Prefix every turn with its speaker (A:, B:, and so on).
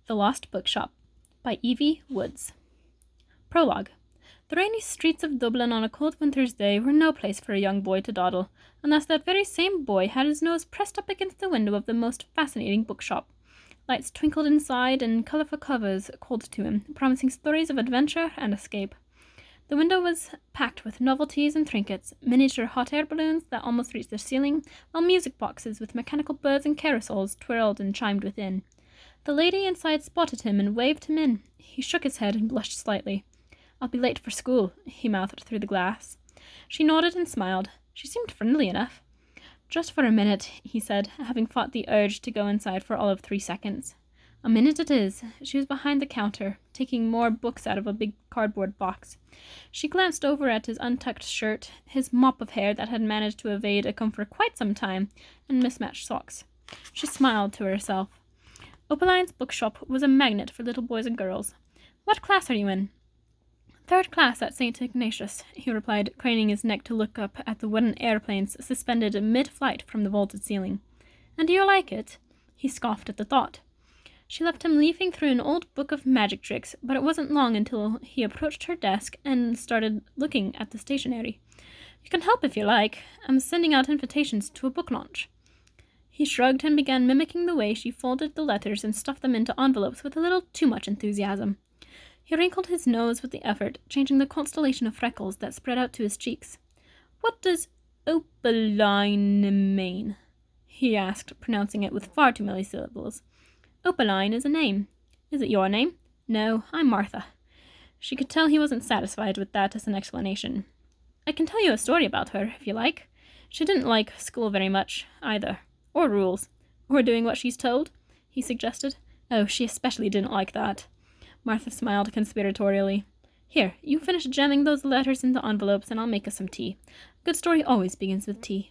A: The Lost Bookshop by Evie Woods. Prologue. The rainy streets of Dublin on a cold winter's day were no place for a young boy to dawdle, unless that very same boy had his nose pressed up against the window of the most fascinating bookshop. Lights twinkled inside, and colourful covers called to him, promising stories of adventure and escape. The window was packed with novelties and trinkets, miniature hot air balloons that almost reached the ceiling, while music boxes with mechanical birds and carousels twirled and chimed within. The lady inside spotted him and waved him in. He shook his head and blushed slightly. "I'll be late for school," he mouthed through the glass. She nodded and smiled. She seemed friendly enough. "Just for a minute," he said, having fought the urge to go inside for all of 3 seconds. "A minute it is." She was behind the counter, taking more books out of a big cardboard box. She glanced over at his untucked shirt, his mop of hair that had managed to evade a comb for quite some time, and mismatched socks. She smiled to herself. Opaline's bookshop was a magnet for little boys and girls. "What class are you in?" "Third class at St. Ignatius," he replied, craning his neck to look up at the wooden airplanes suspended mid-flight from the vaulted ceiling. "And do you like it?" He scoffed at the thought. She left him leafing through an old book of magic tricks, but it wasn't long until he approached her desk and started looking at the stationery. "You can help if you like. I'm sending out invitations to a book launch." He shrugged and began mimicking the way she folded the letters and stuffed them into envelopes with a little too much enthusiasm. He wrinkled his nose with the effort, changing the constellation of freckles that spread out to his cheeks. "What does opaline mean?" he asked, pronouncing it with far too many syllables. "Opaline is a name. Is it your name?" "No, I'm Martha." She could tell he wasn't satisfied with that as an explanation. "I can tell you a story about her, if you like. She didn't like school very much, either. Or rules. Or doing what she's told," he suggested. "Oh, she especially didn't like that." Martha smiled conspiratorially. "Here, you finish jamming those letters into envelopes and I'll make us some tea. A good story always begins with tea."